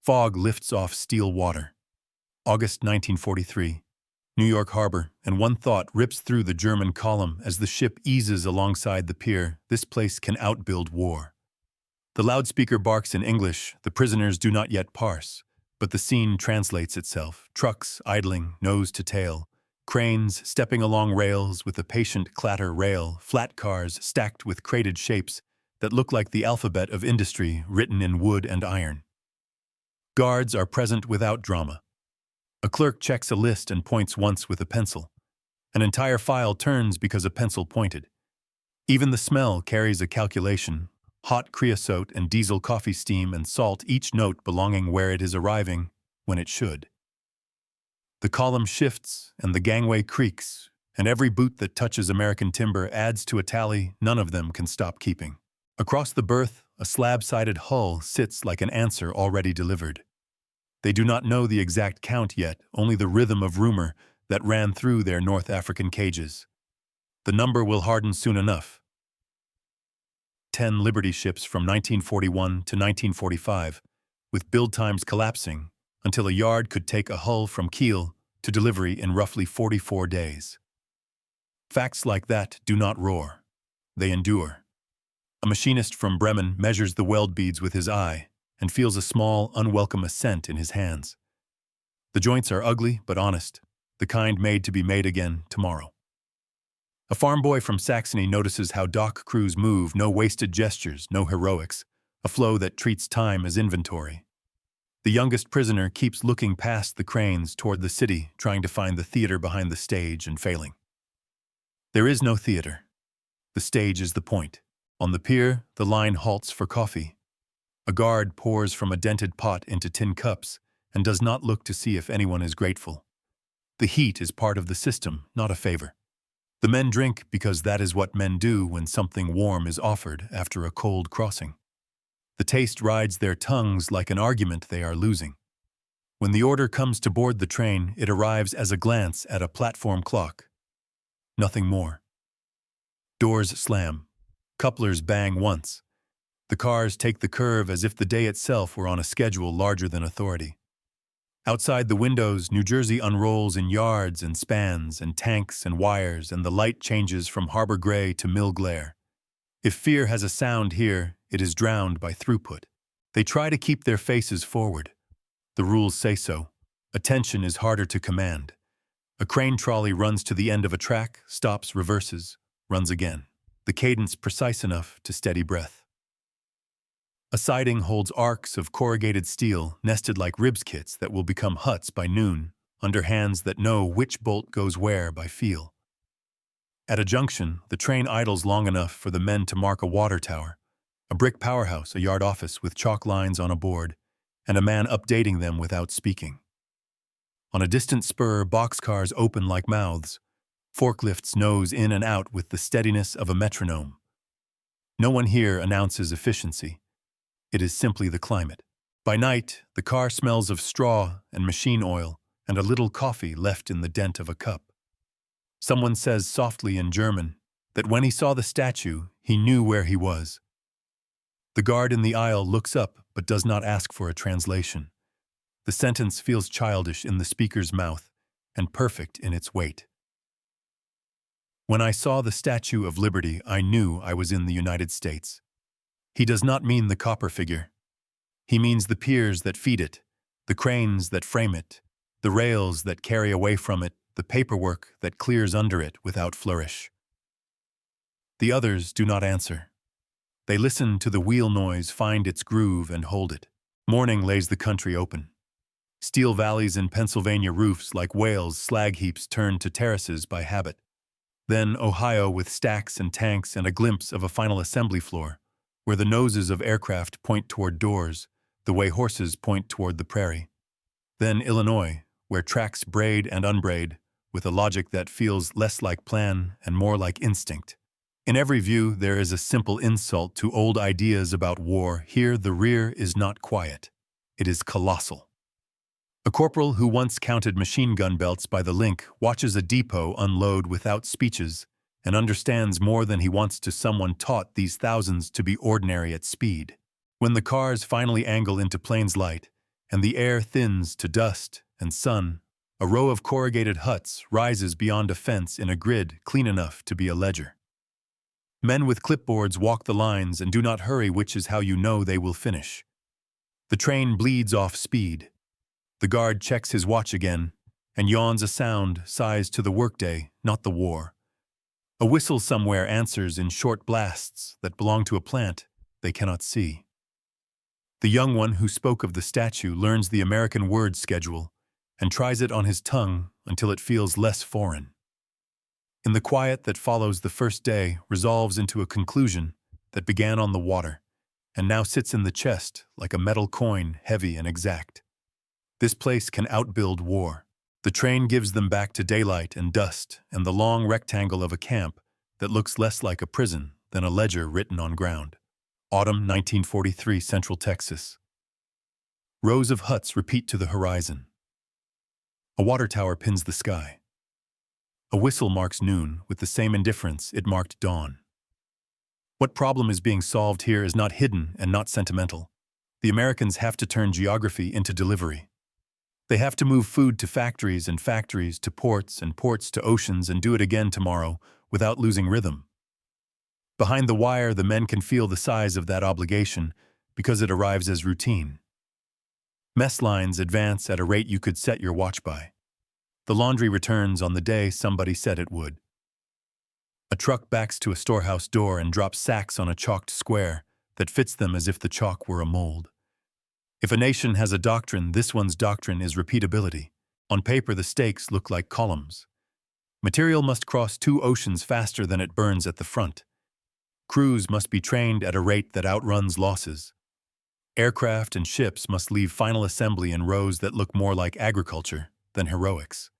Fog lifts off still water. August 1943. New York Harbor, and one thought rips through the German column as the ship eases alongside the pier. This place can outbuild war. The loudspeaker barks in English, the prisoners do not yet parse, but the scene translates itself. Trucks idling, nose to tail. Cranes stepping along rails with a patient clatter rail. Flat cars stacked with crated shapes that look like the alphabet of industry written in wood and iron. Guards are present without drama. A clerk checks a list and points once with a pencil. An entire file turns because a pencil pointed. Even the smell carries a calculation. Hot creosote and diesel coffee steam and salt, each note belonging where it is arriving when it should. The column shifts and the gangway creaks, and every boot that touches American timber adds to a tally none of them can stop keeping. Across the berth, a slab-sided hull sits like an answer already delivered. They do not know the exact count yet, only the rhythm of rumor that ran through their North African cages. The number will harden soon enough. 10 Liberty ships from 1941 to 1945, with build times collapsing until a yard could take a hull from keel to delivery in roughly 44 days. Facts like that do not roar. They endure. A machinist from Bremen measures the weld beads with his eye and feels a small, unwelcome ascent in his hands. The joints are ugly but honest, the kind made to be made again tomorrow. A farm boy from Saxony notices how dock crews move, no wasted gestures, no heroics, a flow that treats time as inventory. The youngest prisoner keeps looking past the cranes toward the city, trying to find the theater behind the stage and failing. There is no theater. The stage is the point. On the pier, the line halts for coffee. A guard pours from a dented pot into tin cups and does not look to see if anyone is grateful. The heat is part of the system, not a favor. The men drink because that is what men do when something warm is offered after a cold crossing. The taste rides their tongues like an argument they are losing. When the order comes to board the train, it arrives as a glance at a platform clock. Nothing more. Doors slam. Couplers bang once. The cars take the curve as if the day itself were on a schedule larger than authority. Outside the windows, New Jersey unrolls in yards and spans and tanks and wires, and the light changes from harbor gray to mill glare. If fear has a sound here, it is drowned by throughput. They try to keep their faces forward. The rules say so. Attention is harder to command. A crane trolley runs to the end of a track, stops, reverses, runs again. The cadence precise enough to steady breath. A siding holds arcs of corrugated steel nested like ribs kits that will become huts by noon, under hands that know which bolt goes where by feel. At a junction, the train idles long enough for the men to mark a water tower, a brick powerhouse, a yard office with chalk lines on a board, and a man updating them without speaking. On a distant spur, boxcars open like mouths. Forklifts nose in and out with the steadiness of a metronome. No one here announces efficiency. It is simply the climate. By night, the car smells of straw and machine oil and a little coffee left in the dent of a cup. Someone says softly in German that when he saw the statue, he knew where he was. The guard in the aisle looks up but does not ask for a translation. The sentence feels childish in the speaker's mouth and perfect in its weight. When I saw the Statue of Liberty, I knew I was in the United States. He does not mean the copper figure. He means the piers that feed it, the cranes that frame it, the rails that carry away from it, the paperwork that clears under it without flourish. The others do not answer. They listen to the wheel noise, find its groove, and hold it. Morning lays the country open. Steel valleys in Pennsylvania roofs like whales, slag heaps turned to terraces by habit. Then Ohio with stacks and tanks and a glimpse of a final assembly floor, where the noses of aircraft point toward doors, the way horses point toward the prairie. Then Illinois, where tracks braid and unbraid, with a logic that feels less like plan and more like instinct. In every view, there is a simple insult to old ideas about war. Here, the rear is not quiet. It is colossal. A corporal who once counted machine gun belts by the link watches a depot unload without speeches and understands more than he wants to someone taught these thousands to be ordinary at speed. When the cars finally angle into plane's light, and the air thins to dust and sun. A row of corrugated huts rises beyond a fence in a grid clean enough to be a ledger. Men with clipboards walk the lines and do not hurry, which is how you know they will finish. The train bleeds off speed. The guard checks his watch again and yawns a sound sized to the workday, not the war. A whistle somewhere answers in short blasts that belong to a plant they cannot see. The young one who spoke of the statue learns the American word schedule and tries it on his tongue until it feels less foreign. In the quiet that follows, the first day resolves into a conclusion that began on the water and now sits in the chest like a metal coin, heavy and exact. This place can outbuild war. The train gives them back to daylight and dust and the long rectangle of a camp that looks less like a prison than a ledger written on ground. Autumn 1943, Central Texas. Rows of huts repeat to the horizon. A water tower pins the sky. A whistle marks noon with the same indifference it marked dawn. What problem is being solved here is not hidden and not sentimental. The Americans have to turn geography into delivery. They have to move food to factories and factories to ports and ports to oceans and do it again tomorrow without losing rhythm. Behind the wire, the men can feel the size of that obligation because it arrives as routine. Mess lines advance at a rate you could set your watch by. The laundry returns on the day somebody said it would. A truck backs to a storehouse door and drops sacks on a chalked square that fits them as if the chalk were a mold. If a nation has a doctrine, this one's doctrine is repeatability. On paper, the stakes look like columns. Material must cross 2 oceans faster than it burns at the front. Crews must be trained at a rate that outruns losses. Aircraft and ships must leave final assembly in rows that look more like agriculture than heroics.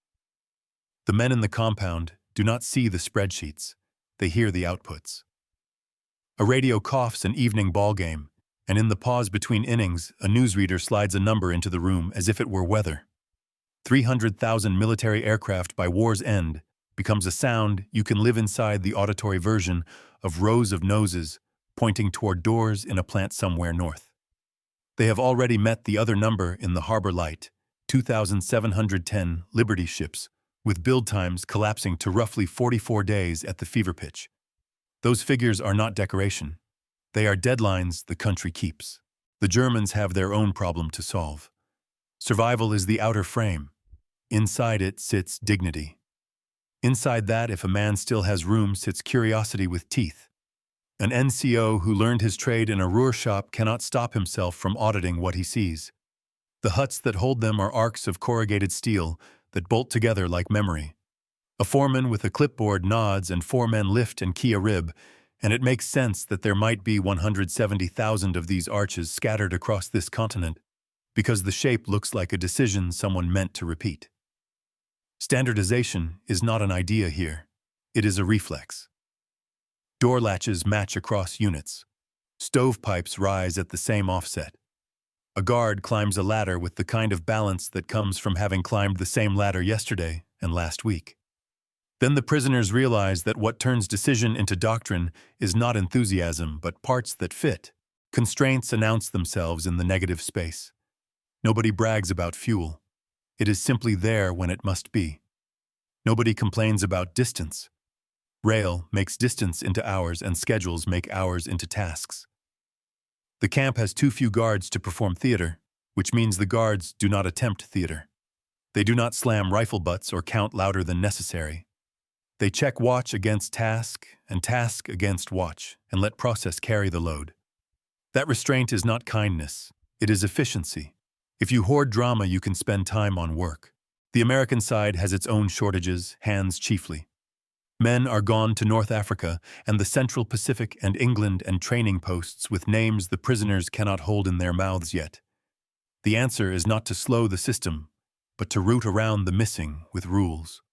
The men in the compound do not see the spreadsheets. They hear the outputs. A radio coughs an evening ball game, and in the pause between innings, a newsreader slides a number into the room as if it were weather. 300,000 military aircraft by war's end becomes a sound you can live inside, the auditory version of rows of noses pointing toward doors in a plant somewhere north. They have already met the other number in the harbor light, 2,710 Liberty ships, with build times collapsing to roughly 44 days at the fever pitch. Those figures are not decoration. They are deadlines the country keeps. The Germans have their own problem to solve. Survival is the outer frame. Inside it sits dignity. Inside that, if a man still has room, sits curiosity with teeth. An NCO who learned his trade in a Ruhr shop cannot stop himself from auditing what he sees. The huts that hold them are arcs of corrugated steel that bolt together like memory. A foreman with a clipboard nods and 4 men lift and key a rib, and it makes sense that there might be 170,000 of these arches scattered across this continent, because the shape looks like a decision someone meant to repeat. Standardization is not an idea here. It is a reflex. Door latches match across units. Stovepipes rise at the same offset. A guard climbs a ladder with the kind of balance that comes from having climbed the same ladder yesterday and last week. Then the prisoners realize that what turns decision into doctrine is not enthusiasm, but parts that fit. Constraints announce themselves in the negative space. Nobody brags about fuel. It is simply there when it must be. Nobody complains about distance. Rail makes distance into hours and schedules make hours into tasks. The camp has too few guards to perform theater, which means the guards do not attempt theater. They do not slam rifle butts or count louder than necessary. They check watch against task and task against watch and let process carry the load. That restraint is not kindness, it is efficiency. If you hoard drama, you can spend time on work. The American side has its own shortages, hands chiefly. Men are gone to North Africa and the Central Pacific and England and training posts with names the prisoners cannot hold in their mouths yet. The answer is not to slow the system, but to root around the missing with rules.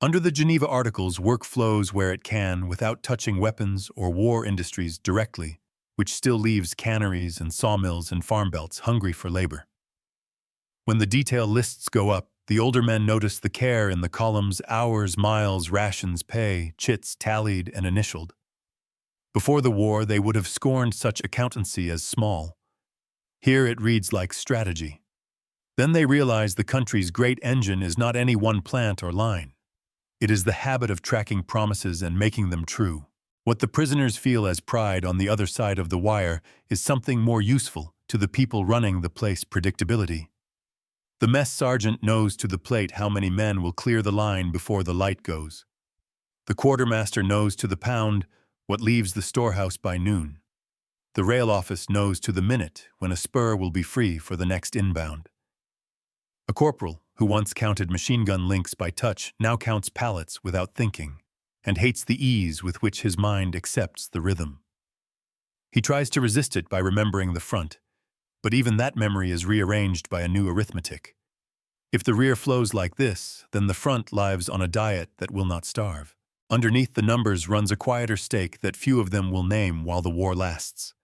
Under the Geneva Articles, work flows where it can without touching weapons or war industries directly, which still leaves canneries and sawmills and farm belts hungry for labor. When the detail lists go up, the older men notice the care in the columns: hours, miles, rations, pay, chits tallied and initialed. Before the war, they would have scorned such accountancy as small. Here it reads like strategy. Then they realize the country's great engine is not any one plant or line. It is the habit of tracking promises and making them true. What the prisoners feel as pride on the other side of the wire is something more useful to the people running the place: predictability. The mess sergeant knows to the plate how many men will clear the line before the light goes. The quartermaster knows to the pound what leaves the storehouse by noon. The rail office knows to the minute when a spur will be free for the next inbound. A corporal, who once counted machine gun links by touch, now counts pallets without thinking, and hates the ease with which his mind accepts the rhythm. He tries to resist it by remembering the front, but even that memory is rearranged by a new arithmetic. If the rear flows like this, then the front lives on a diet that will not starve. Underneath the numbers runs a quieter stake that few of them will name while the war lasts.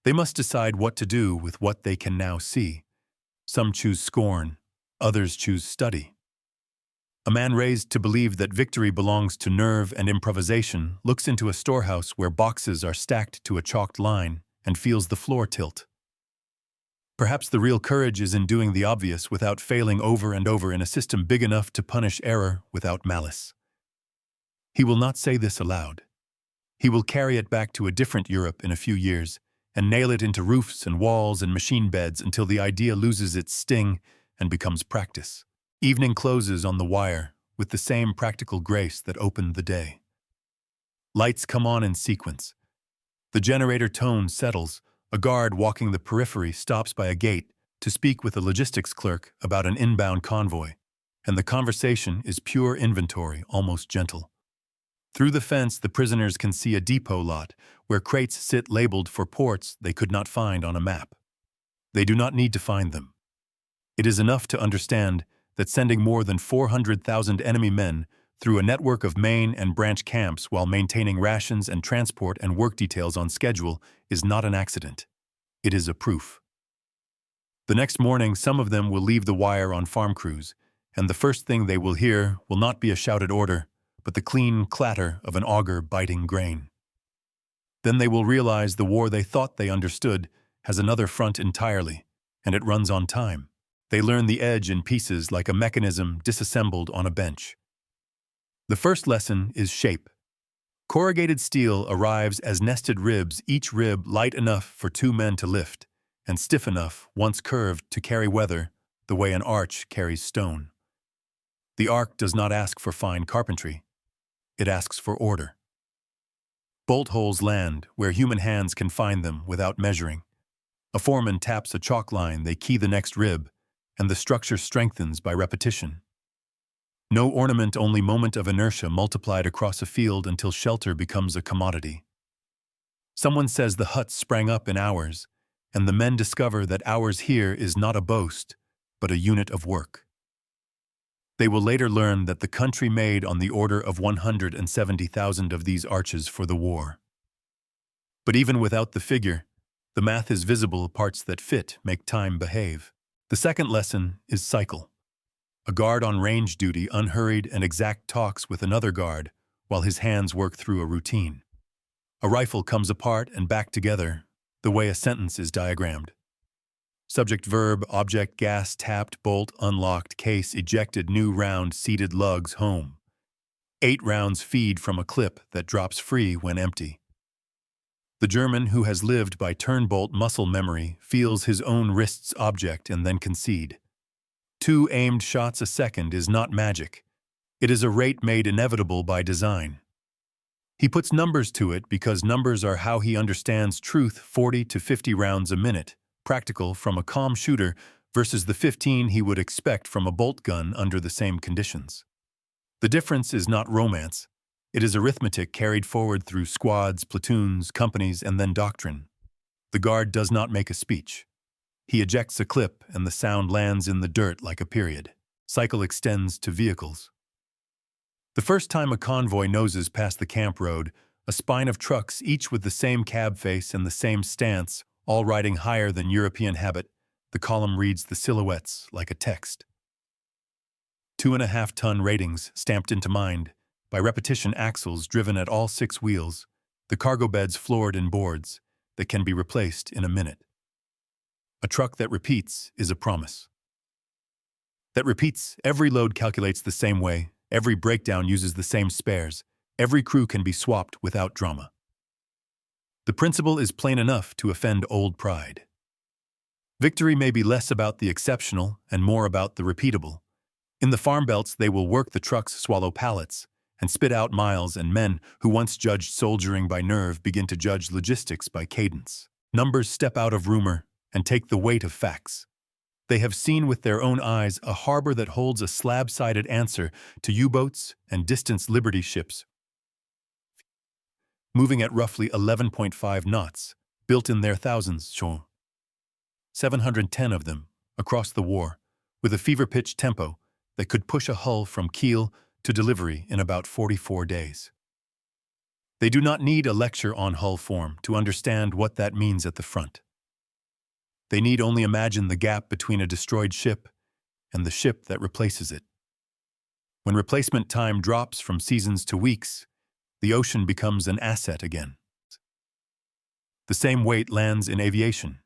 They must decide what to do with what they can now see. Some choose scorn, others choose study. A man raised to believe that victory belongs to nerve and improvisation looks into a storehouse where boxes are stacked to a chalked line and feels the floor tilt. Perhaps the real courage is in doing the obvious without failing over and over in a system big enough to punish error without malice. He will not say this aloud. He will carry it back to a different Europe in a few years and nail it into roofs and walls and machine beds until the idea loses its sting and becomes practice. Evening closes on the wire with the same practical grace that opened the day. Lights come on in sequence. The generator tone settles. A guard walking the periphery stops by a gate to speak with a logistics clerk about an inbound convoy, and the conversation is pure inventory, almost gentle. Through the fence, the prisoners can see a depot lot where crates sit labeled for ports they could not find on a map. They do not need to find them. It is enough to understand that sending more than 400,000 enemy men through a network of main and branch camps while maintaining rations and transport and work details on schedule is not an accident. It is a proof. The next morning, some of them will leave the wire on farm crews, and the first thing they will hear will not be a shouted order, but the clean clatter of an auger biting grain. Then they will realize the war they thought they understood has another front entirely, and it runs on time. They learn the edge in pieces like a mechanism disassembled on a bench. The first lesson is shape. Corrugated steel arrives as nested ribs, each rib light enough for 2 men to lift, and stiff enough, once curved, to carry weather the way an arch carries stone. The arc does not ask for fine carpentry. It asks for order. Bolt holes land where human hands can find them without measuring. A foreman taps a chalk line, they key the next rib, and the structure strengthens by repetition. No ornament, only moment of inertia multiplied across a field until shelter becomes a commodity. Someone says the huts sprang up in hours, and the men discover that hours here is not a boast, but a unit of work. They will later learn that the country made on the order of 170,000 of these arches for the war. But even without the figure, the math is visible. Parts that fit make time behave. The second lesson is cycle. A guard on range duty, unhurried and exact, talks with another guard while his hands work through a routine. A rifle comes apart and back together, the way a sentence is diagrammed. Subject, verb, object, gas, tapped, bolt, unlocked, case, ejected, new round, seated, lugs, home. 8 rounds feed from a clip that drops free when empty. The German who has lived by turn-bolt muscle memory feels his own wrist's object and then concede. 2 aimed shots a second is not magic. It is a rate made inevitable by design. He puts numbers to it because numbers are how he understands truth. 40 to 50 rounds a minute, practical from a calm shooter versus the 15 he would expect from a bolt gun under the same conditions. The difference is not romance. It is arithmetic carried forward through squads, platoons, companies, and then doctrine. The guard does not make a speech. He ejects a clip and the sound lands in the dirt like a period. Cycle extends to vehicles. The first time a convoy noses past the camp road, a spine of trucks, each with the same cab face and the same stance, all riding higher than European habit, the column reads the silhouettes like a text. 2.5-ton ratings stamped into mind, by repetition axles driven at all 6 wheels, the cargo beds floored in boards that can be replaced in a minute. A truck that repeats is a promise. That repeats, every load calculates the same way, every breakdown uses the same spares, every crew can be swapped without drama. The principle is plain enough to offend old pride. Victory may be less about the exceptional and more about the repeatable. In the farm belts, they will work the trucks swallow pallets and spit out miles, and men who once judged soldiering by nerve begin to judge logistics by cadence. Numbers step out of rumor and take the weight of facts. They have seen with their own eyes a harbor that holds a slab-sided answer to U-boats and distance Liberty ships, moving at roughly 11.5 knots, built in their thousands, 710 of them, across the war, with a fever-pitch tempo that could push a hull from keel to delivery in about 44 days. They do not need a lecture on hull form to understand what that means at the front. They need only imagine the gap between a destroyed ship and the ship that replaces it. When replacement time drops from seasons to weeks, the ocean becomes an asset again. The same weight lands in aviation.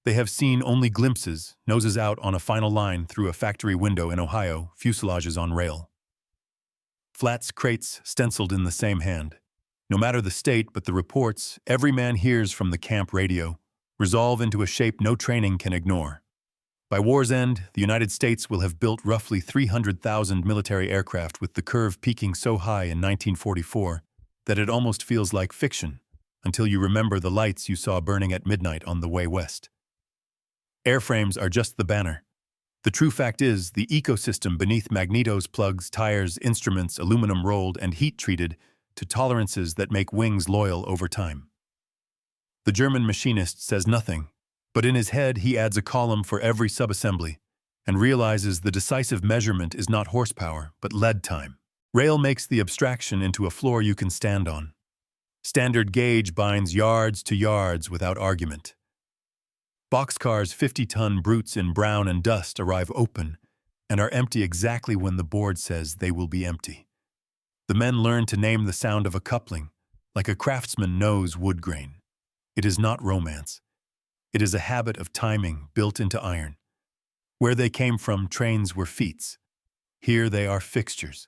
They have seen only glimpses, noses out on a final line through a factory window in Ohio, fuselages on rail. Flats, crates stenciled in the same hand. No matter the state, but the reports every man hears from the camp radio resolve into a shape no training can ignore. By war's end, the United States will have built roughly 300,000 military aircraft, with the curve peaking so high in 1944 that it almost feels like fiction, until you remember the lights you saw burning at midnight on the way west. Airframes are just the banner. The true fact is, the ecosystem beneath magnetos, plugs, tires, instruments, aluminum rolled and heat-treated to tolerances that make wings loyal over time. The German machinist says nothing, but in his head he adds a column for every subassembly and realizes the decisive measurement is not horsepower, but lead time. Rail makes the abstraction into a floor you can stand on. Standard gauge binds yards to yards without argument. Boxcars 50-ton brutes in brown and dust arrive open and are empty exactly when the board says they will be empty. The men learn to name the sound of a coupling, like a craftsman knows wood grain. It is not romance. It is a habit of timing built into iron. Where they came from, trains were feats. Here they are fixtures.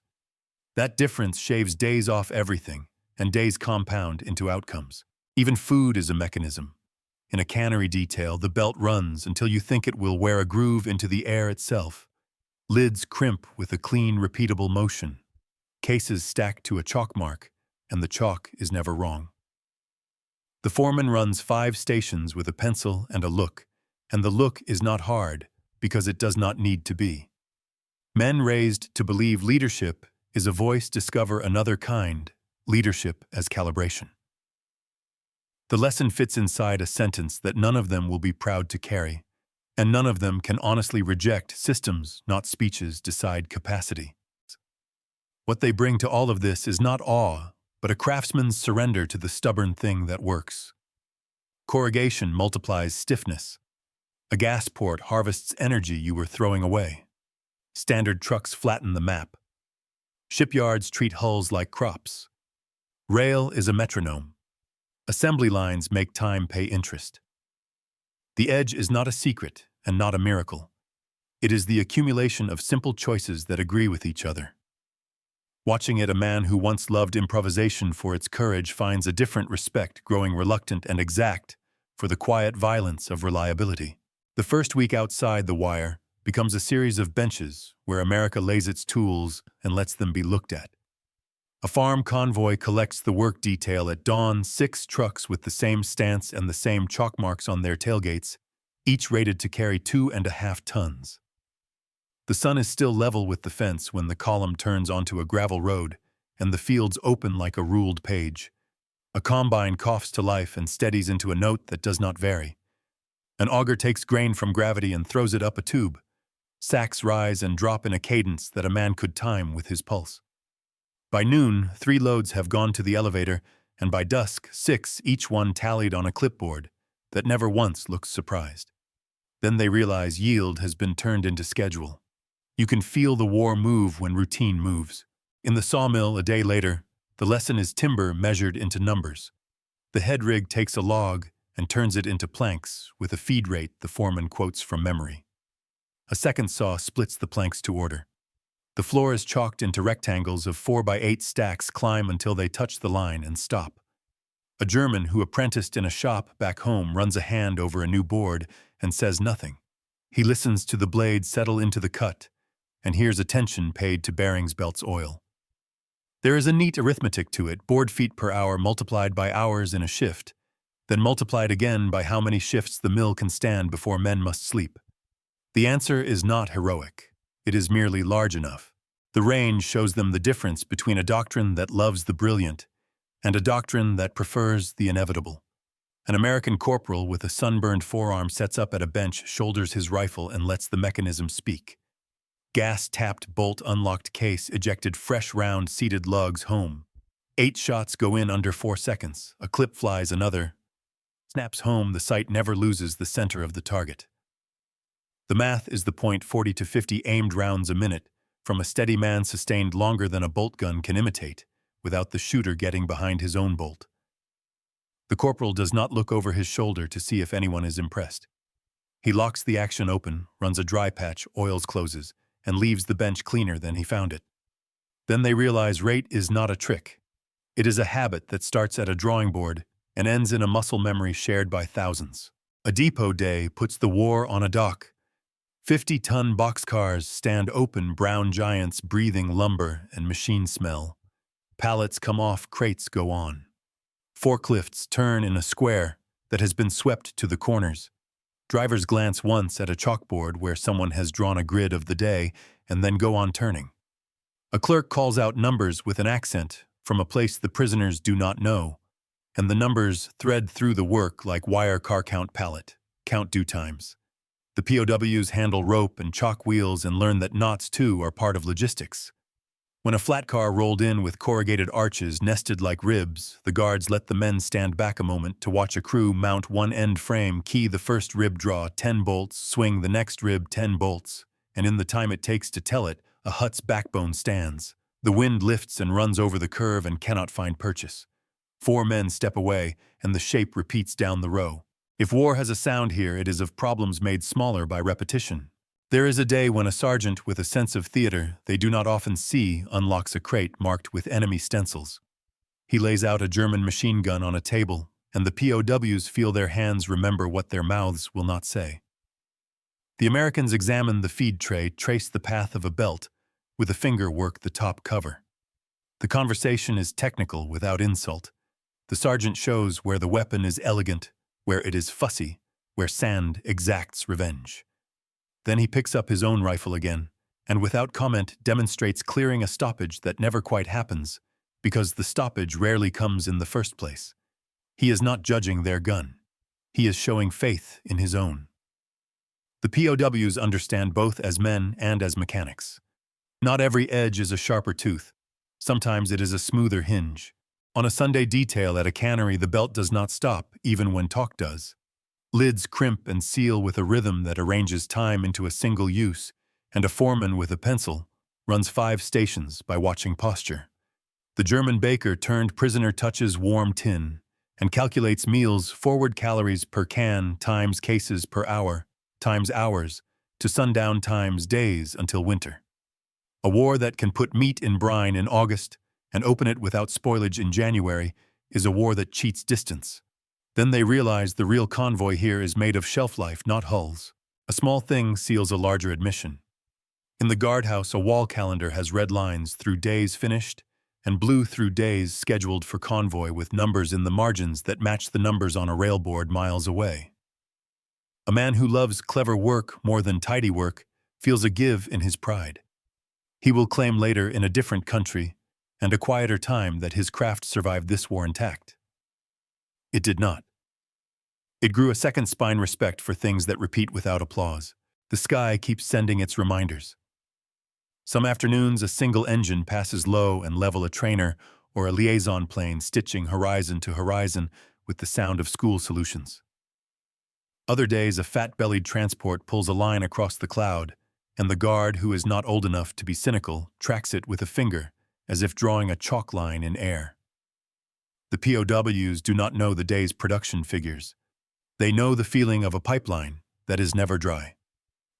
That difference shaves days off everything, and days compound into outcomes. Even food is a mechanism. In a cannery detail, the belt runs until you think it will wear a groove into the air itself. Lids crimp with a clean, repeatable motion. Cases stack to a chalk mark, and the chalk is never wrong. The foreman runs 5 stations with a pencil and a look, and the look is not hard because it does not need to be. Men raised to believe leadership is a voice discover another kind, leadership as calibration. The lesson fits inside a sentence that none of them will be proud to carry, and none of them can honestly reject. Systems, not speeches, decide capacity. What they bring to all of this is not awe, but a craftsman's surrender to the stubborn thing that works. Corrugation multiplies stiffness. A gas port harvests energy you were throwing away. Standard trucks flatten the map. Shipyards treat hulls like crops. Rail is a metronome. Assembly lines make time pay interest. The edge is not a secret and not a miracle. It is the accumulation of simple choices that agree with each other. Watching it, a man who once loved improvisation for its courage finds a different respect, growing reluctant and exact for the quiet violence of reliability. The first week outside the wire becomes a series of benches where America lays its tools and lets them be looked at. A farm convoy collects the work detail at dawn, 6 trucks with the same stance and the same chalk marks on their tailgates, each rated to carry 2.5 tons. The sun is still level with the fence when the column turns onto a gravel road and the fields open like a ruled page. A combine coughs to life and steadies into a note that does not vary. An auger takes grain from gravity and throws it up a tube. Sacks rise and drop in a cadence that a man could time with his pulse. By noon, 3 loads have gone to the elevator, and by dusk, 6, each one tallied on a clipboard that never once looks surprised. Then they realize yield has been turned into schedule. You can feel the war move when routine moves. In the sawmill a day later, the lesson is timber measured into numbers. The head rig takes a log and turns it into planks with a feed rate the foreman quotes from memory. A second saw splits the planks to order. The floor is chalked into rectangles of 4x8 stacks climb until they touch the line and stop. A German who apprenticed in a shop back home runs a hand over a new board and says nothing. He listens to the blade settle into the cut and hears attention paid to bearings, belts, oil. There is a neat arithmetic to it, board feet per hour multiplied by hours in a shift, then multiplied again by how many shifts the mill can stand before men must sleep. The answer is not heroic. It is merely large enough. The range shows them the difference between a doctrine that loves the brilliant and a doctrine that prefers the inevitable. An American corporal with a sunburned forearm sets up at a bench, shoulders his rifle, and lets the mechanism speak. Gas-tapped bolt unlocked case ejected fresh round seated lugs home. 8 shots go in under 4 seconds. A clip flies another. Snaps home, the sight never loses the center of the target. The math is the point 40 to 50 aimed rounds a minute from a steady man sustained longer than a bolt gun can imitate, without the shooter getting behind his own bolt. The corporal does not look over his shoulder to see if anyone is impressed. He locks the action open, runs a dry patch, oils, closes, and leaves the bench cleaner than he found it. Then they realize rate is not a trick. It is a habit that starts at a drawing board and ends in a muscle memory shared by thousands. A depot day puts the war on a dock. 50-ton boxcars stand open, brown giants breathing lumber and machine smell. Pallets come off, crates go on. Forklifts turn in a square that has been swept to the corners. Drivers glance once at a chalkboard where someone has drawn a grid of the day and then go on turning. A clerk calls out numbers with an accent from a place the prisoners do not know, and the numbers thread through the work like wire car count pallet, count due times. The POWs handle rope and chalk wheels and learn that knots, too, are part of logistics. When a flat car rolled in with corrugated arches nested like ribs, the guards let the men stand back a moment to watch a crew mount one end frame, key the first rib, draw 10 bolts, swing the next rib 10 bolts, and in the time it takes to tell it, a hut's backbone stands. The wind lifts and runs over the curve and cannot find purchase. 4 men step away, and the shape repeats down the row. If war has a sound here, it is of problems made smaller by repetition. There is a day when a sergeant with a sense of theater they do not often see unlocks a crate marked with enemy stencils. He lays out a German machine gun on a table, and the POWs feel their hands remember what their mouths will not say. The Americans examine the feed tray, trace the path of a belt, with a finger work the top cover. The conversation is technical without insult. The sergeant shows where the weapon is elegant, where it is fussy, where sand exacts revenge. Then he picks up his own rifle again, and without comment demonstrates clearing a stoppage that never quite happens, because the stoppage rarely comes in the first place. He is not judging their gun. He is showing faith in his own. The POWs understand both as men and as mechanics. Not every edge is a sharper tooth. Sometimes it is a smoother hinge. On a Sunday detail at a cannery, the belt does not stop, even when talk does. Lids crimp and seal with a rhythm that arranges time into a single use, and a foreman with a pencil runs 5 stations by watching posture. The German baker turned prisoner touches warm tin and calculates meals forward calories per can times cases per hour times hours to sundown times days until winter. A war that can put meat in brine in August and open it without spoilage in January is a war that cheats distance. Then they realize the real convoy here is made of shelf life, not hulls. A small thing seals a larger admission. In the guardhouse, a wall calendar has red lines through days finished and blue through days scheduled for convoy with numbers in the margins that match the numbers on a railboard miles away. A man who loves clever work more than tidy work feels a give in his pride. He will claim later in a different country and a quieter time that his craft survived this war intact. It did not. It grew a second spine respect for things that repeat without applause. The sky keeps sending its reminders. Some afternoons, a single engine passes low and level a trainer or a liaison plane stitching horizon to horizon with the sound of school solutions. Other days, a fat-bellied transport pulls a line across the cloud, and the guard, who is not old enough to be cynical, tracks it with a finger, as if drawing a chalk line in air. The POWs do not know the day's production figures. They know the feeling of a pipeline that is never dry.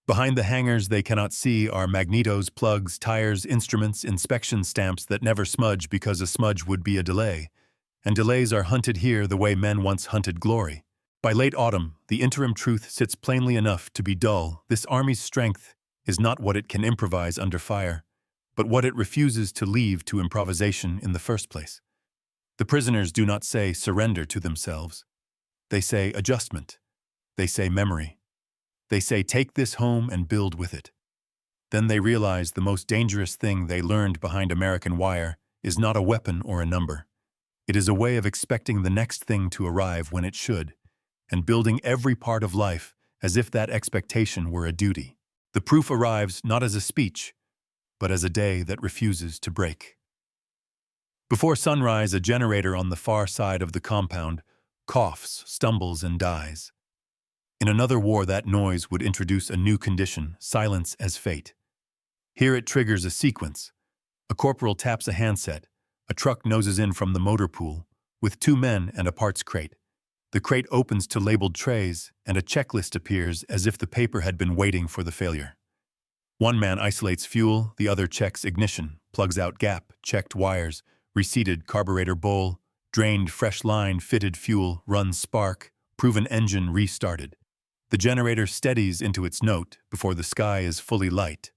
Behind the hangars they cannot see are magnetos, plugs, tires, instruments, inspection stamps that never smudge because a smudge would be a delay. And delays are hunted here the way men once hunted glory. By late autumn, the interim truth sits plainly enough to be dull. This army's strength is not what it can improvise under fire, but what it refuses to leave to improvisation in the first place. The prisoners do not say surrender to themselves. They say adjustment. They say memory. They say take this home and build with it. Then they realize the most dangerous thing they learned behind American wire is not a weapon or a number. It is a way of expecting the next thing to arrive when it should, and building every part of life as if that expectation were a duty. The proof arrives not as a speech, but as a day that refuses to break. Before sunrise, a generator on the far side of the compound coughs, stumbles, and dies. In another war, that noise would introduce a new condition, silence as fate. Here it triggers a sequence. A corporal taps a handset. A truck noses in from the motor pool, with 2 men and a parts crate. The crate opens to labeled trays, and a checklist appears as if the paper had been waiting for the failure. One man isolates fuel, the other checks ignition, plugs out gap, checked wires, reseated carburetor bowl, drained fresh line, fitted fuel, run spark, proven engine restarted. The generator steadies into its note before the sky is fully light.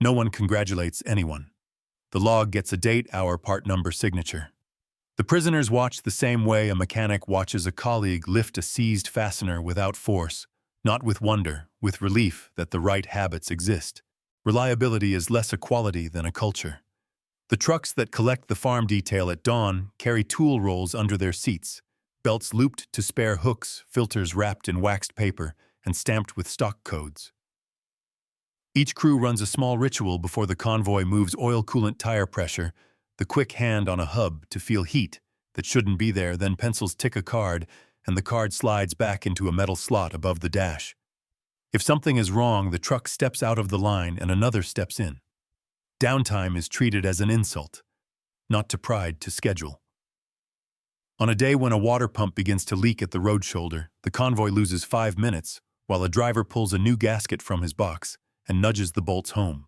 No one congratulates anyone. The log gets a date, hour, part number, signature. The prisoners watch the same way a mechanic watches a colleague lift a seized fastener without force, not with wonder, with relief that the right habits exist. Reliability is less a quality than a culture. The trucks that collect the farm detail at dawn carry tool rolls under their seats, belts looped to spare hooks, filters wrapped in waxed paper and stamped with stock codes. Each crew runs a small ritual before the convoy moves: oil, coolant, tire pressure, the quick hand on a hub to feel heat that shouldn't be there, then pencils tick a card, and the card slides back into a metal slot above the dash. If something is wrong, the truck steps out of the line and another steps in. Downtime is treated as an insult, not to pride, to schedule. On a day when a water pump begins to leak at the road shoulder, the convoy loses 5 minutes while a driver pulls a new gasket from his box and nudges the bolts home.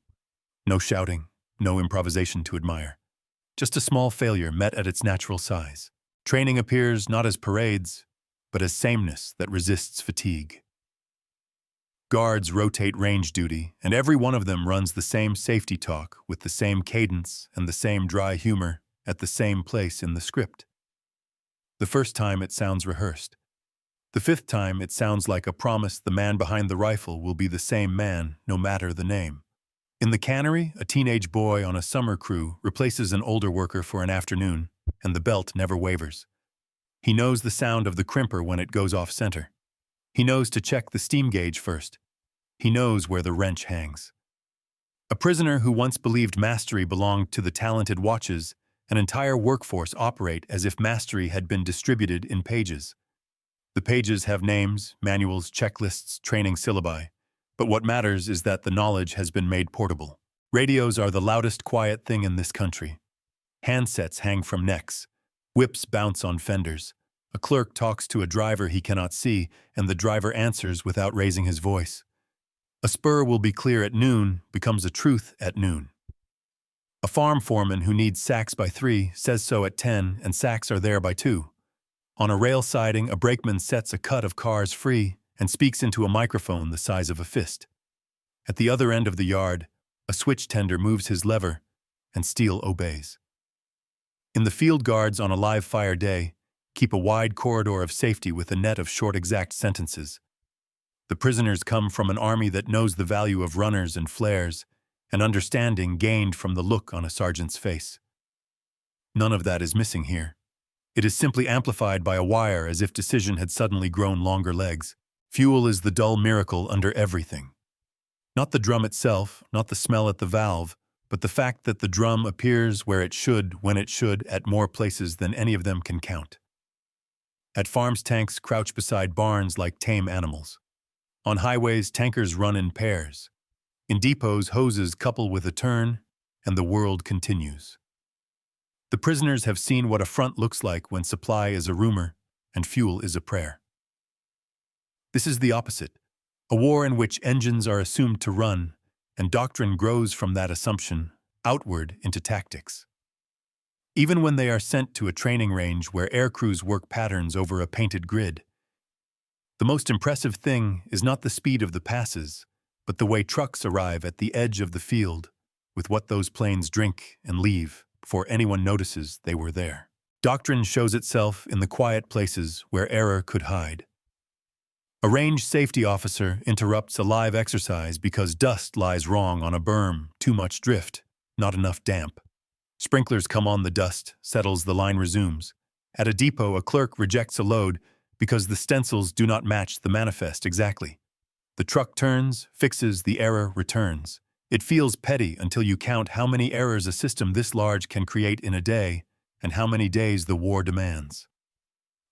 No shouting, no improvisation to admire. Just a small failure met at its natural size. Training appears not as parades, but as sameness that resists fatigue. Guards rotate range duty, and every one of them runs the same safety talk with the same cadence and the same dry humor at the same place in the script. The first time it sounds rehearsed. The 5th time it sounds like a promise the man behind the rifle will be the same man, no matter the name. In the cannery, a teenage boy on a summer crew replaces an older worker for an afternoon, and the belt never wavers. He knows the sound of the crimper when it goes off center. He knows to check the steam gauge first. He knows where the wrench hangs. A prisoner who once believed mastery belonged to the talented watches an entire workforce operate as if mastery had been distributed in pages. The pages have names, manuals, checklists, training syllabi. But what matters is that the knowledge has been made portable. Radios are the loudest quiet thing in this country. Handsets hang from necks. Whips bounce on fenders. A clerk talks to a driver he cannot see, and the driver answers without raising his voice. A spur will be clear at noon becomes a truth at noon. A farm foreman who needs sacks by 3 says so at 10, and sacks are there by 2. On a rail siding, a brakeman sets a cut of cars free and speaks into a microphone the size of a fist. At the other end of the yard, a switch tender moves his lever, and steel obeys. In the field, guards on a live fire day keep a wide corridor of safety with a net of short exact sentences. The prisoners come from an army that knows the value of runners and flares, an understanding gained from the look on a sergeant's face. None of that is missing here. It is simply amplified by a wire as if decision had suddenly grown longer legs. Fuel is the dull miracle under everything. Not the drum itself, not the smell at the valve, but the fact that the drum appears where it should, when it should, at more places than any of them can count. At farms, tanks crouch beside barns like tame animals. On highways, tankers run in pairs. In depots, hoses couple with a turn, and the world continues. The prisoners have seen what a front looks like when supply is a rumor and fuel is a prayer. This is the opposite, a war in which engines are assumed to run, and doctrine grows from that assumption outward into tactics. Even when they are sent to a training range where aircrews work patterns over a painted grid, the most impressive thing is not the speed of the passes, but the way trucks arrive at the edge of the field with what those planes drink and leave before anyone notices they were there. Doctrine shows itself in the quiet places where error could hide. A range safety officer interrupts a live exercise because dust lies wrong on a berm, too much drift, not enough damp. Sprinklers come on, the dust settles, the line resumes. At a depot, a clerk rejects a load because the stencils do not match the manifest exactly. The truck turns, fixes, the error returns. It feels petty until you count how many errors a system this large can create in a day and how many days the war demands.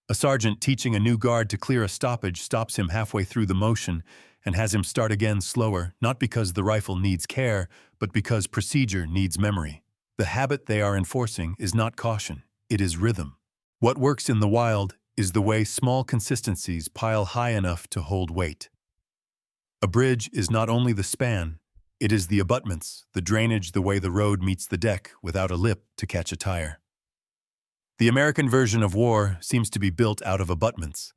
A sergeant teaching a new guard to clear a stoppage stops him halfway through the motion and has him start again slower, not because the rifle needs care, but because procedure needs memory. The habit they are enforcing is not caution, it is rhythm. What works in the wild is the way small consistencies pile high enough to hold weight. A bridge is not only the span, it is the abutments, the drainage, the way the road meets the deck without a lip to catch a tire. The American version of war seems to be built out of abutments.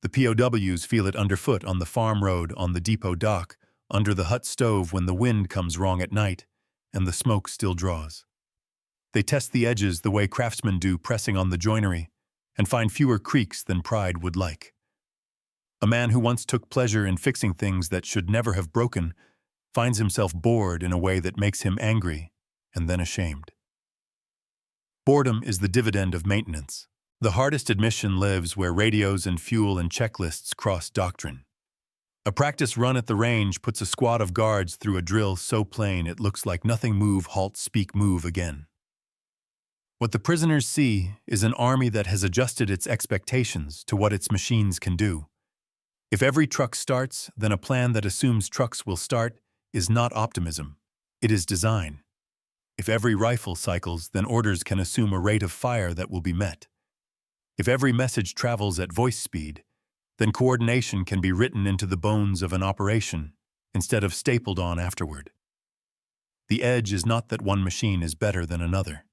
The POWs feel it underfoot on the farm road, on the depot dock, under the hut stove when the wind comes wrong at night and the smoke still draws. They test the edges the way craftsmen do, pressing on the joinery, and find fewer creaks than pride would like. A man who once took pleasure in fixing things that should never have broken finds himself bored in a way that makes him angry and then ashamed. Boredom is the dividend of maintenance. The hardest admission lives where radios and fuel and checklists cross doctrine. A practice run at the range puts a squad of guards through a drill so plain it looks like nothing. Move, halt, speak, move again. What the prisoners see is an army that has adjusted its expectations to what its machines can do. If every truck starts, then a plan that assumes trucks will start is not optimism, it is design. If every rifle cycles, then orders can assume a rate of fire that will be met. If every message travels at voice speed, then coordination can be written into the bones of an operation instead of stapled on afterward. The edge is not that one machine is better than another.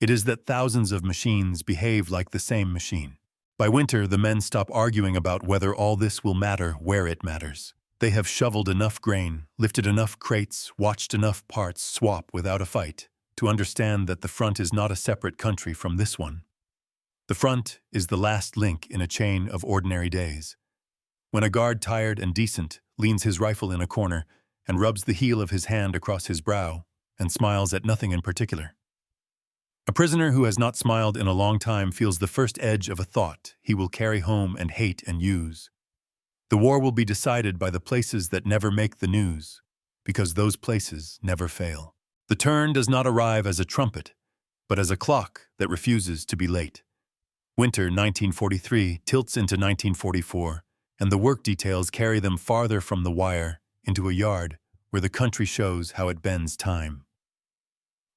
It is that thousands of machines behave like the same machine. By winter, the men stop arguing about whether all this will matter where it matters. They have shoveled enough grain, lifted enough crates, watched enough parts swap without a fight to understand that the front is not a separate country from this one. The front is the last link in a chain of ordinary days. When a guard, tired and decent, leans his rifle in a corner and rubs the heel of his hand across his brow and smiles at nothing in particular. A prisoner who has not smiled in a long time feels the first edge of a thought he will carry home and hate and use. The war will be decided by the places that never make the news, because those places never fail. The turn does not arrive as a trumpet, but as a clock that refuses to be late. Winter 1943 tilts into 1944, and the work details carry them farther from the wire into a yard where the country shows how it bends time.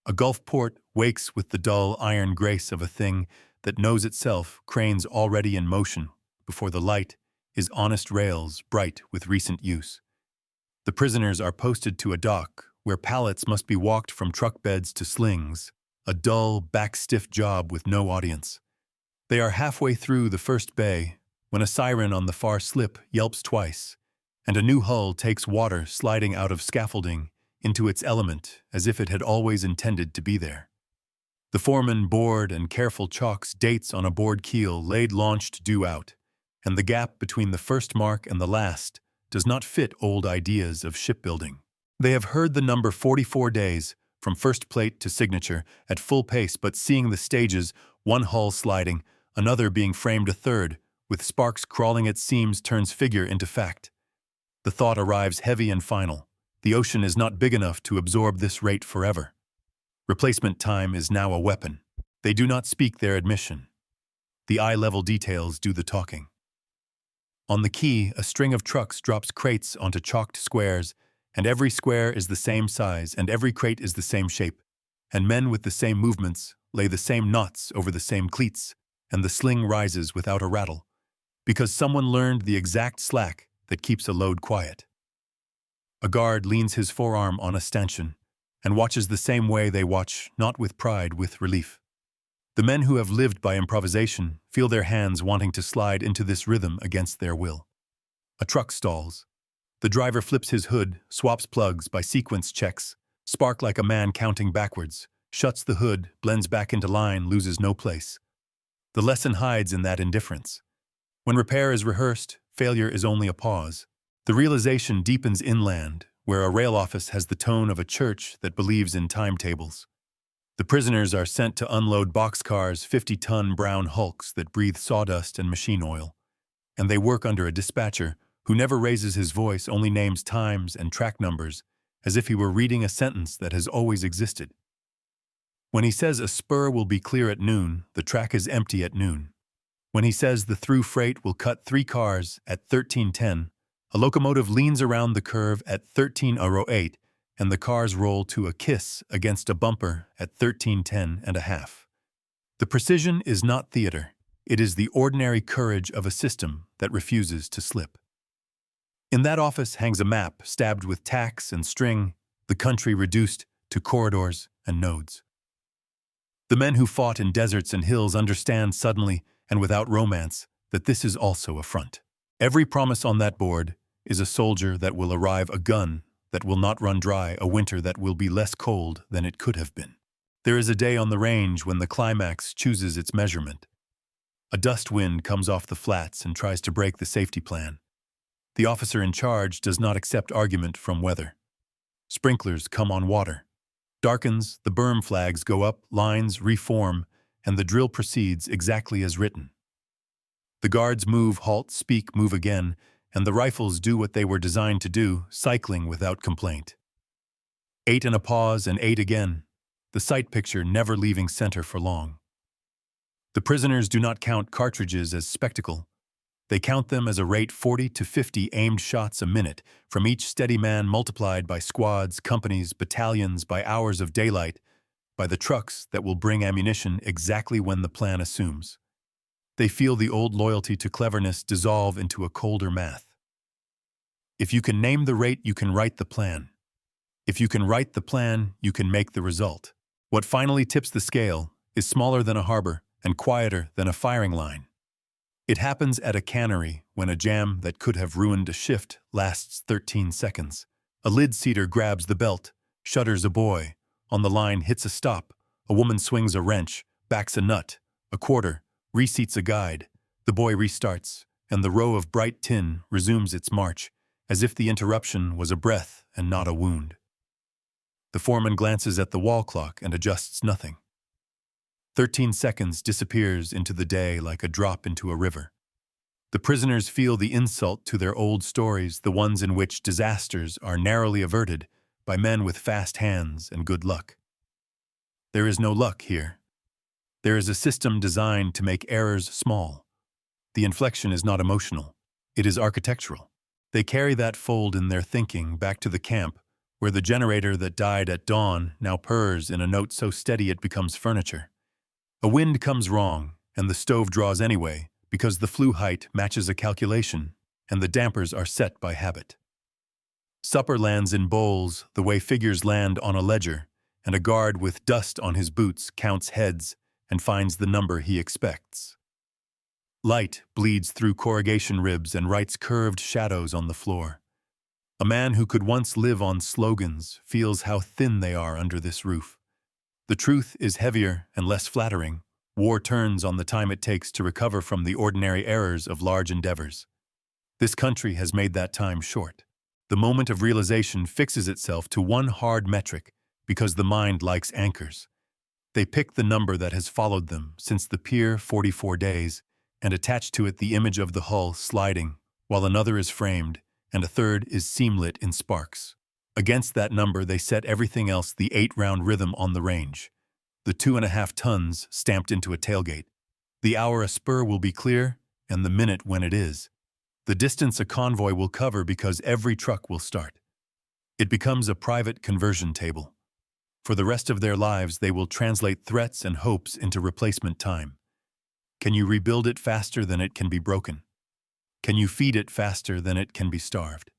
A Gulf port wakes with the dull iron grace of a thing that knows itself, cranes already in motion before the light is honest rails bright with recent use. The prisoners are posted to a dock where pallets must be walked from truck beds to slings, a dull, back-stiff job with no audience. They are halfway through the first bay when a siren on the far slip yelps twice, and a new hull takes water sliding out of scaffolding into its element as if it had always intended to be there. The foreman, bored and careful, chalks dates on a board keel laid launched due out, and the gap between the first mark and the last does not fit old ideas of shipbuilding. They have heard the number 44 days, from first plate to signature, at full pace, but seeing the stages, one hull sliding, another being framed, a third, with sparks crawling at seams, turns figure into fact. The thought arrives heavy and final. The ocean is not big enough to absorb this rate forever. Replacement time is now a weapon. They do not speak their admission. The eye-level details do the talking. On the quay, a string of trucks drops crates onto chalked squares, and every square is the same size, and every crate is the same shape, and men with the same movements lay the same knots over the same cleats, and the sling rises without a rattle. Because someone learned the exact slack that keeps a load quiet. A guard leans his forearm on a stanchion and watches the same way they watch, not with pride, with relief. The men who have lived by improvisation feel their hands wanting to slide into this rhythm against their will. A truck stalls. The driver flips his hood, swaps plugs by sequence checks, spark like a man counting backwards, shuts the hood, blends back into line, loses no place. The lesson hides in that indifference. When repair is rehearsed, failure is only a pause. The realization deepens inland, where a rail office has the tone of a church that believes in timetables. The prisoners are sent to unload boxcars, 50-ton brown hulks that breathe sawdust and machine oil. And they work under a dispatcher who never raises his voice, only names times and track numbers, as if he were reading a sentence that has always existed. When he says a spur will be clear at noon, the track is empty at noon. When he says the through freight will cut 3 cars at 13:10, a locomotive leans around the curve at 13:08, and the cars roll to a kiss against a bumper at 13:10 and a half. The precision is not theater. It is the ordinary courage of a system that refuses to slip. In that office hangs a map stabbed with tacks and string, the country reduced to corridors and nodes. The men who fought in deserts and hills understand suddenly and without romance that this is also a front. Every promise on that board is a soldier that will arrive, a gun that will not run dry, a winter that will be less cold than it could have been. There is a day on the range when the climax chooses its measurement. A dust wind comes off the flats and tries to break the safety plan. The officer in charge does not accept argument from weather. Sprinklers come on water. Darkens, the berm flags go up, lines reform, and the drill proceeds exactly as written. The guards move, halt, speak, move again, and the rifles do what they were designed to do, cycling without complaint. 8 and a pause and 8 again, the sight picture never leaving center for long. The prisoners do not count cartridges as spectacle. They count them as a rate 40 to 50 aimed shots a minute from each steady man, multiplied by squads, companies, battalions, by hours of daylight, by the trucks that will bring ammunition exactly when the plan assumes. They feel the old loyalty to cleverness dissolve into a colder math. If you can name the rate, you can write the plan. If you can write the plan, you can make the result. What finally tips the scale is smaller than a harbor and quieter than a firing line. It happens at a cannery when a jam that could have ruined a shift lasts 13 seconds. A lid seater grabs the belt, shutters a boy. On the line hits a stop. A woman swings a wrench, backs a nut, a quarter, reseats a guide. The boy restarts, and the row of bright tin resumes its march, as if the interruption was a breath and not a wound. The foreman glances at the wall clock and adjusts nothing. 13 seconds disappears into the day like a drop into a river. The prisoners feel the insult to their old stories, the ones in which disasters are narrowly averted by men with fast hands and good luck. There is no luck here. There is a system designed to make errors small. The inflection is not emotional. It is architectural. They carry that fold in their thinking back to the camp, where the generator that died at dawn now purrs in a note so steady it becomes furniture. A wind comes wrong, and the stove draws anyway, because the flue height matches a calculation, and the dampers are set by habit. Supper lands in bowls the way figures land on a ledger, and a guard with dust on his boots counts heads and finds the number he expects. Light bleeds through corrugation ribs and writes curved shadows on the floor. A man who could once live on slogans feels how thin they are under this roof. The truth is heavier and less flattering. War turns on the time it takes to recover from the ordinary errors of large endeavors. This country has made that time short. The moment of realization fixes itself to one hard metric because the mind likes anchors. They pick the number that has followed them since the pier 44 days and attach to it the image of the hull sliding, while another is framed and a third is seamlit in sparks. Against that number they set everything else, the 8-round rhythm on the range, the 2.5 tons stamped into a tailgate, the hour a spur will be clear, and the minute when it is, the distance a convoy will cover because every truck will start. It becomes a private conversion table. For the rest of their lives they will translate threats and hopes into replacement time. Can you rebuild it faster than it can be broken? Can you feed it faster than it can be starved?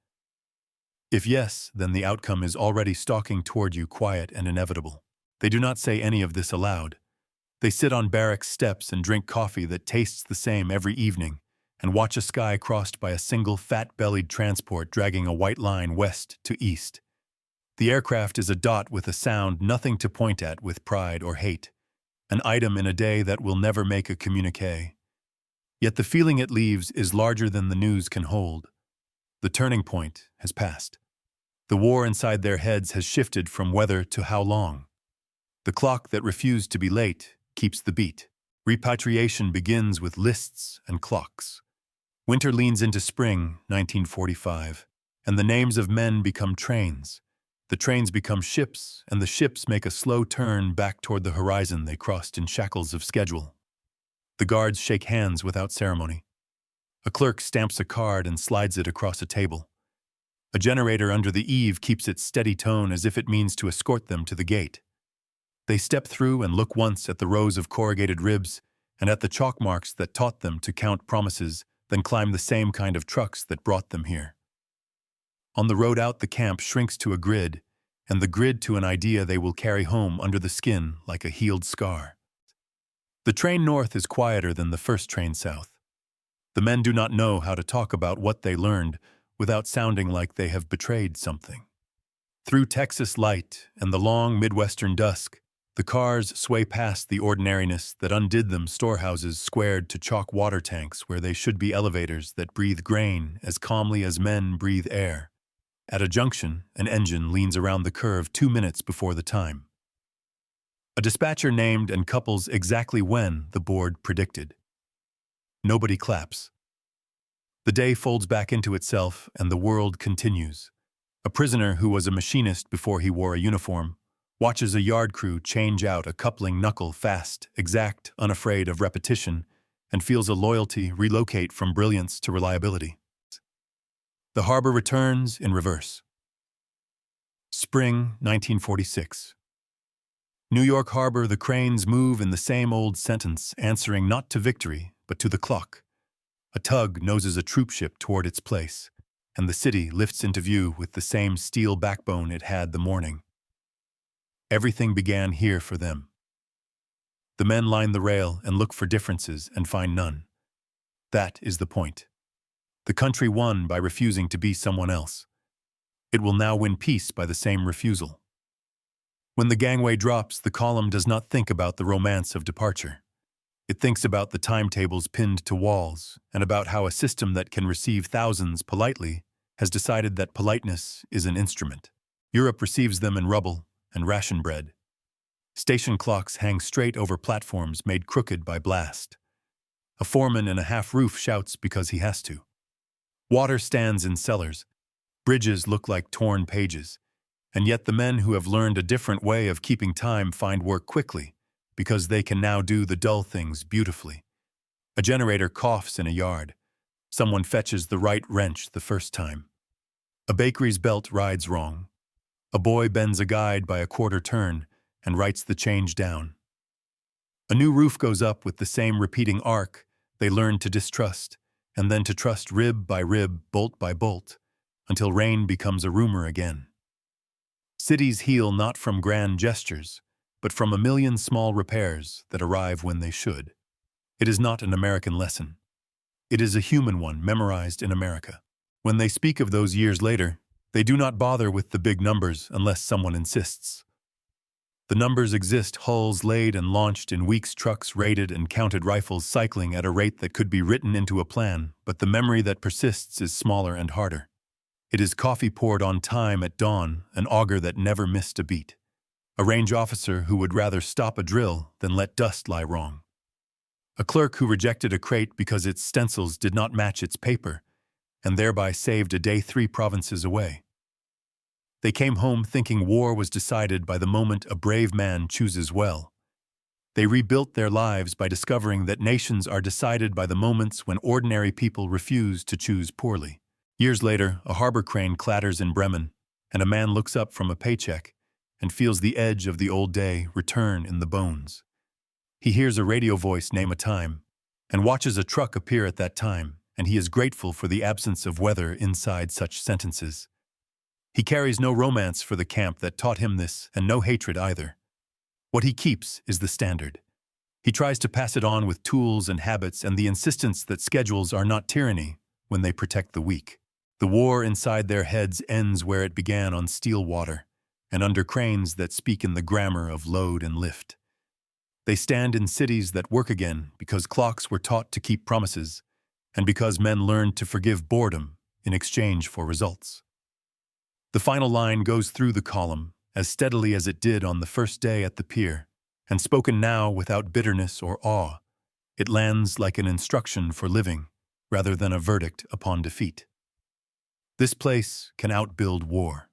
If yes, then the outcome is already stalking toward you, quiet and inevitable. They do not say any of this aloud. They sit on barracks steps and drink coffee that tastes the same every evening, and watch a sky crossed by a single fat-bellied transport dragging a white line west to east. The aircraft is a dot with a sound, nothing to point at with pride or hate, an item in a day that will never make a communique. Yet the feeling it leaves is larger than the news can hold. The turning point has passed. The war inside their heads has shifted from whether to how long. The clock that refused to be late keeps the beat. Repatriation begins with lists and clocks. Winter leans into spring, 1945, and the names of men become trains. The trains become ships, and the ships make a slow turn back toward the horizon they crossed in shackles of schedule. The guards shake hands without ceremony. A clerk stamps a card and slides it across a table. A generator under the eave keeps its steady tone as if it means to escort them to the gate. They step through and look once at the rows of corrugated ribs and at the chalk marks that taught them to count promises, then climb the same kind of trucks that brought them here. On the road out, the camp shrinks to a grid, and the grid to an idea they will carry home under the skin like a healed scar. The train north is quieter than the first train south. The men do not know how to talk about what they learned without sounding like they have betrayed something. Through Texas light and the long Midwestern dusk, the cars sway past the ordinariness that undid them, storehouses squared to chalk water tanks where they should be elevators that breathe grain as calmly as men breathe air. At a junction, an engine leans around the curve 2 minutes before the time. A dispatcher named and couples exactly when the board predicted. Nobody claps. The day folds back into itself and the world continues. A prisoner who was a machinist before he wore a uniform watches a yard crew change out a coupling knuckle fast, exact, unafraid of repetition, and feels a loyalty relocate from brilliance to reliability. The harbor returns in reverse. Spring 1946. New York Harbor, the cranes move in the same old sentence, answering not to victory, but to the clock. A tug noses a troopship toward its place, and the city lifts into view with the same steel backbone it had the morning. Everything began here for them. The men line the rail and look for differences and find none. That is the point. The country won by refusing to be someone else. It will now win peace by the same refusal. When the gangway drops, the column does not think about the romance of departure. It thinks about the timetables pinned to walls and about how a system that can receive thousands politely has decided that politeness is an instrument. Europe receives them in rubble and ration bread. Station clocks hang straight over platforms made crooked by blast. A foreman in a half-roof shouts because he has to. Water stands in cellars. Bridges look like torn pages. And yet the men who have learned a different way of keeping time find work quickly, because they can now do the dull things beautifully. A generator coughs in a yard. Someone fetches the right wrench the first time. A bakery's belt rides wrong. A boy bends a guide by a quarter turn and writes the change down. A new roof goes up with the same repeating arc they learn to distrust, and then to trust rib by rib, bolt by bolt, until rain becomes a rumor again. Cities heal not from grand gestures, but from a million small repairs that arrive when they should. It is not an American lesson. It is a human one memorized in America. When they speak of those years later, they do not bother with the big numbers unless someone insists. The numbers exist, hulls laid and launched in weeks, trucks raided and counted, rifles cycling at a rate that could be written into a plan, but the memory that persists is smaller and harder. It is coffee poured on time at dawn, an auger that never missed a beat. A range officer who would rather stop a drill than let dust lie wrong. A clerk who rejected a crate because its stencils did not match its paper, and thereby saved a day 3 provinces away. They came home thinking war was decided by the moment a brave man chooses well. They rebuilt their lives by discovering that nations are decided by the moments when ordinary people refuse to choose poorly. Years later, a harbor crane clatters in Bremen, and a man looks up from a paycheck and feels the edge of the old day return in the bones. He hears a radio voice name a time, and watches a truck appear at that time, and he is grateful for the absence of weather inside such sentences. He carries no romance for the camp that taught him this, and no hatred either. What he keeps is the standard. He tries to pass it on with tools and habits and the insistence that schedules are not tyranny when they protect the weak. The war inside their heads ends where it began on steel water, and under cranes that speak in the grammar of load and lift. They stand in cities that work again because clocks were taught to keep promises, and because men learned to forgive boredom in exchange for results. The final line goes through the column as steadily as it did on the first day at the pier, and spoken now without bitterness or awe, it lands like an instruction for living rather than a verdict upon defeat. This place can outbuild war.